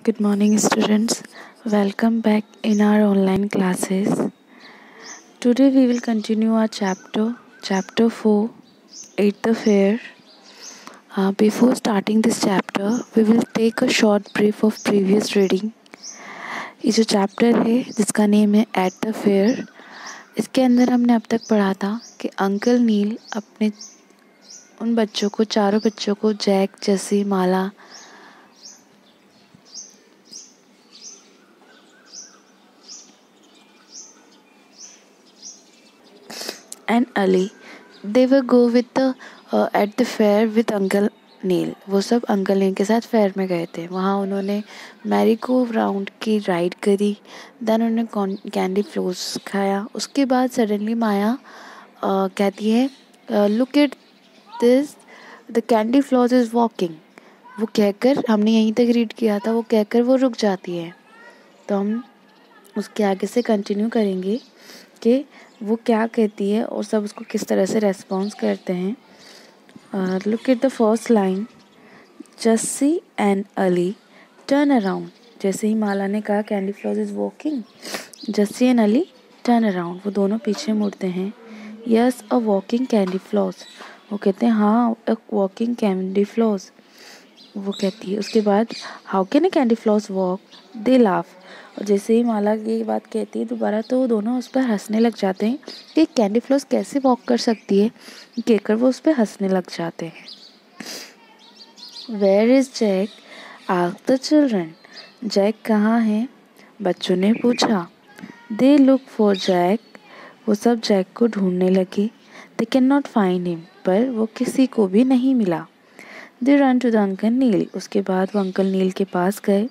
Good morning, students. Welcome back in our online classes. Today we will continue our chapter 4, At the Fair. Before starting this chapter, we will take a short brief of previous reading. ये जो chapter है जिसका name है eight the fair, इसके अंदर हमने अब तक पढ़ा था कि अंकल नील अपने उन चारों बच्चों को Jack, Jassi, Mala and Ali they were go with at the fair with uncle Neel. वो सब अंकल नील के साथ फेयर में गए थे। वहाँ उन्होंने मैरी को राउंड की राइड करी, देन उन्होंने कैंडी फ्लोस खाया। उसके बाद सडनली माया कहती है look at this, the candy flows is walking. वो कहकर, हमने यहीं तक रीड किया था, वो कहकर वो रुक जाती है। तो हम उसके आगे से कंटिन्यू करेंगे कि वो क्या कहती है और सब उसको किस तरह से रेस्पॉन्स करते हैं। Look at the first line, Jassi and Ali turn around. जैसे ही माला ने कहा candy floss is walking, Jassi and Ali turn around, वो दोनों पीछे मुड़ते हैं। Yes a walking candy floss, वो कहते हैं हाँ अ वॉकिंग कैंडी फ्लॉस। वो कहती है उसके बाद how can a candy floss walk, they laugh. और जैसे ही माला ये बात कहती है दोबारा, तो वो दोनों उस पर हंसने लग जाते हैं कि कैंडी फ्लॉस कैसे वॉक कर सकती है, कहकर वो उस पर हंसने लग जाते हैं। Where is Jack, asked the children. Jack कहाँ है, बच्चों ने पूछा। दे लुक फॉर जैक, वो सब जैक को ढूंढने लगे। They can not find him, पर वो किसी को भी नहीं मिला। They run to the uncle Neel, उसके बाद वो अंकल नील के पास गए।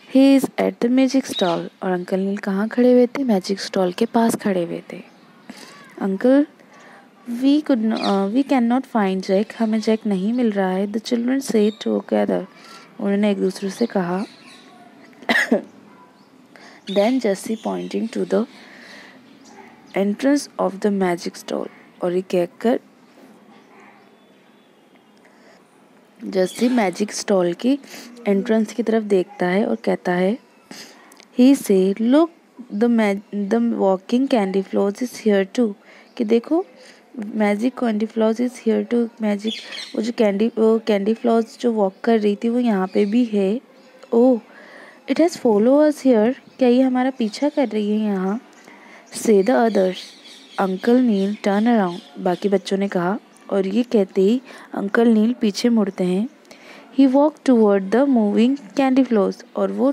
He is at the magic stall, और अंकल नील कहाँ खड़े हुए थे, मैजिक स्टॉल के पास खड़े हुए थे। Uncle we can not find Jack, हमें जैक नहीं मिल रहा है। द चिल्ड्रन सेड टुगेदर, उन्होंने एक दूसरे से कहा। Then Jassi pointing to the entrance of the magic stall, और ये कहकर जस्सी मैजिक स्टॉल की एंट्रेंस की तरफ देखता है और कहता है, he says look the walking candy floss is here too, कि देखो magic candy floss is here too. Magic वो कैंडी फ्लॉस जो वॉक कर रही थी वो यहाँ पे भी है। Oh it has follow us here, क्या ये हमारा पीछा कर रही है यहाँ। Says the others, uncle Neil turn around, बाकी बच्चों ने कहा। और ये कहते ही अंकल नील पीछे मुड़ते हैं। He walk toward the moving candy floss, और वो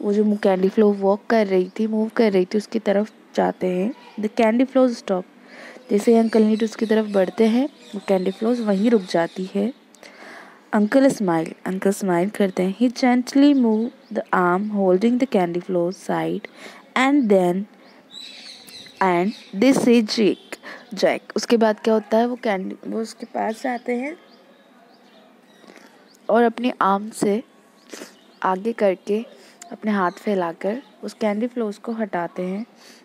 जो कैंडी फ्लो वॉक कर रही थी, मूव कर रही थी, उसकी तरफ जाते हैं। द कैंडी फ्लोस स्टॉप, जैसे ही अंकल नील उसकी तरफ बढ़ते हैं वो कैंडी फ्लोस वहीं रुक जाती है। अंकल स्माइल करते हैं। He gently move the arm holding the candy floss side and they say Jack. उसके बाद क्या होता है, वो उसके पास जाते हैं और अपनी आर्म से आगे करके अपने हाथ फैलाकर उस कैंडी फ्लोस को हटाते हैं।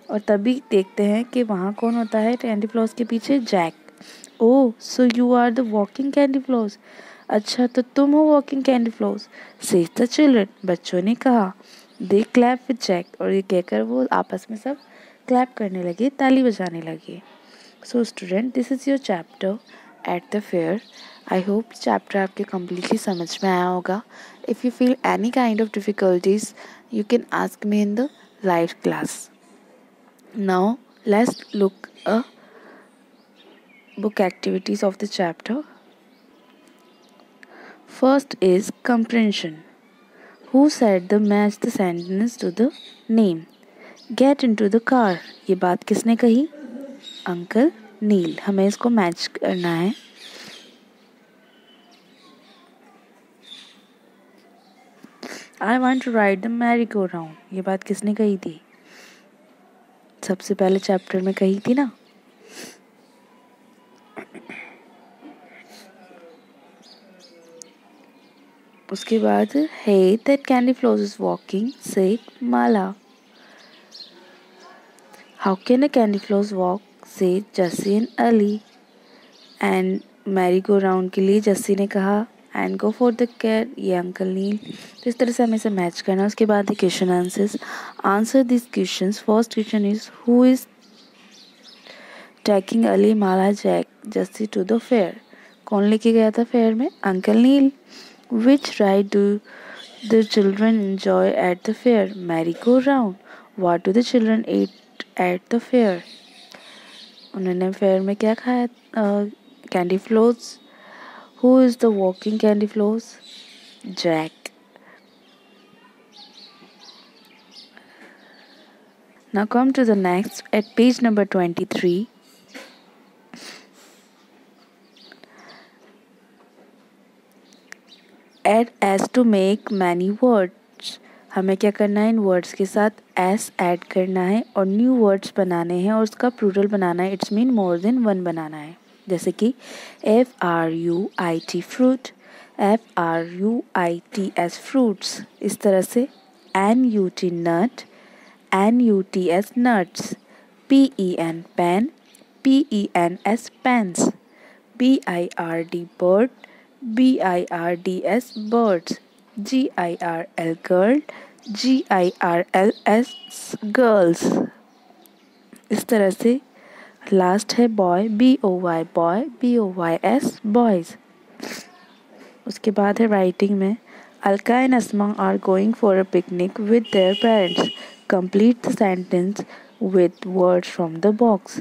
और तभी देखते हैं कि वहाँ कौन होता है कैंडी फ्लोस के पीछे, Jack. Oh so you are the walking candy floss, अच्छा तो तुम हो walking candy floss, says the children, बच्चों ने कहा। दे क्लैप विद जैक, और ये कहकर वो आपस में सब क्लैप करने लगे, ताली बजाने लगे। So student, this is your chapter eight the fair. I hope chapter आपके कम्प्लीटली समझ में आया होगा। If you feel any kind of difficulties you can ask me in the live class. Now let's look a book activities of the chapter. First is comprehension. Who said the match the sentence to the name? Get into the car, ये बात किसने कही, uncle नील। हमें इसको match करना है। I want to ride the merry-go-round, ये बात किसने कही थी, सबसे पहले चैप्टर में कही थी ना। उसके बाद hey that candy floss is walking said Mala. How can a candy floss walk, said Jassi and Ali. And Mary go round के लिए जस्सी ने कहा and go for the care, ये अंकल नील। तो इस तरह से हमें इसे मैच करना है। उसके बाद है question answers. Answer this questions. First question is who is taking Ali Mala Jack Jassi to the fair. कौन लेके गया था फेयर में? Uncle Neil. Which ride do the children enjoy at the fair? Merry go round. What do the children eat at the fair? उन्होंने fair में क्या खाया? Candy floats. Who is the walking candy floats? Jack. Now come to the next at page number 23. Add s to make many words. हमें क्या करना है? इन words के साथ s ऐड करना है और न्यू वर्ड्स बनाने हैं और उसका प्लूरल बनाना है। It's mean more than one बनाना है। जैसे कि fruit, fruits fruits। इस तरह से nut nut, nuts nuts, pen pen, pens pens, bird bird, birds birds, girl girl, girls girls। इस तरह से लास्ट है boy, boy boy, boys boys। उसके बाद है राइटिंग में Alka and Asma are going for a picnic with their parents. Complete the sentence with words from the box.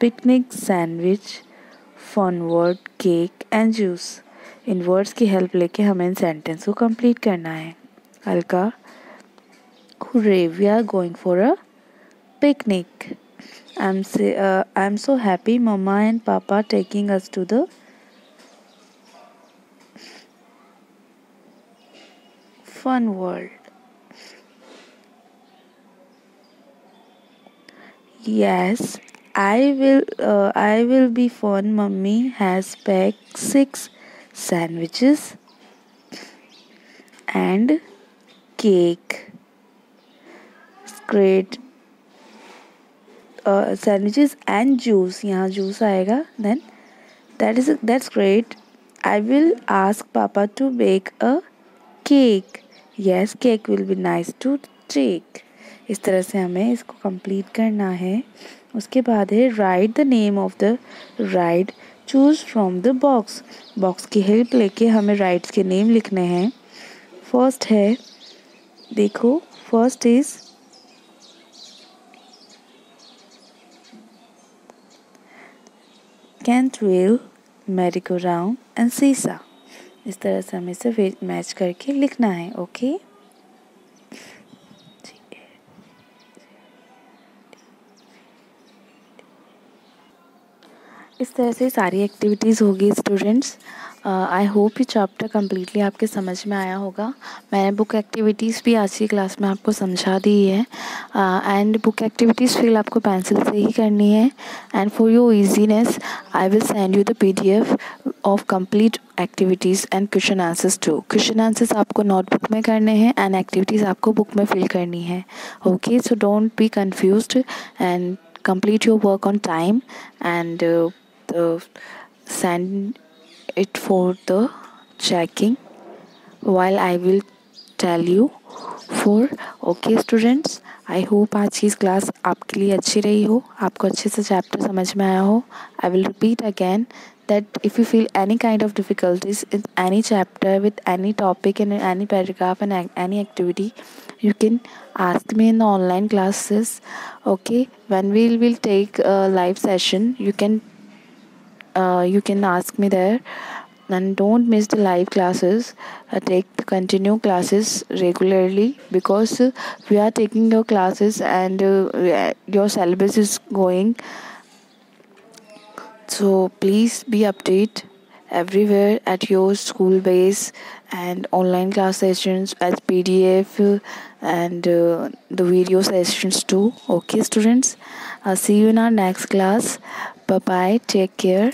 Picnic, sandwich, fun word, cake and juice. इन words की help लेके हमें इन sentence को कंप्लीट करना है। Alka, hurray we are going for a picnic. I'm so happy mama and papa taking us to the fun world. Yes, I will be fun. Mummy has packed 6 sandwiches and cake. Great. Sandwiches and juice. यहाँ juice आएगा. Then that's great. I will ask Papa to bake a cake. Yes, cake will be nice to take. इस तरह से हमें इसको complete करना है। उसके बाद है right the name of the ride, choose from the box. Box की हेल्प लेके हमें राइड्स के नेम लिखने हैं। फर्स्ट है, देखो, first is giant wheel, merry go round and seesaw. इस तरह से हमें इसे मैच करके लिखना है। ओके, इस तरह से सारी एक्टिविटीज़ होगी स्टूडेंट्स। आई होप ये चैप्टर कम्प्लीटली आपके समझ में आया होगा। मैंने बुक एक्टिविटीज़ भी आज की क्लास में आपको समझा दी है। एंड बुक एक्टिविटीज़ फिल आपको पेंसिल से ही करनी है। And for your easiness I will send you the PDF of complete activities and question answers too. Question answers आपको नोटबुक में करने हैं एंड एक्टिविटीज़ आपको बुक में फिल करनी है। Okay, so don't be confused and complete your work on time and send it for the checking while I will tell you for। okay students, I hope आज की class आपके लिए अच्छी रही हो, आपको अच्छे से चैप्टर समझ में आया हो। I will repeat again that if you feel any kind of difficulties in any chapter with any topic in any paragraph and any activity, you can ask me in the online classes. Okay, when we will take a live session, you can ask me there, and don't miss the live classes. Take the continue classes regularly because we are taking your classes and your syllabus is going. So please be update everywhere at your school base and online class sessions as PDF and the video sessions too. Okay students, see you in our next class. Bye bye, take care.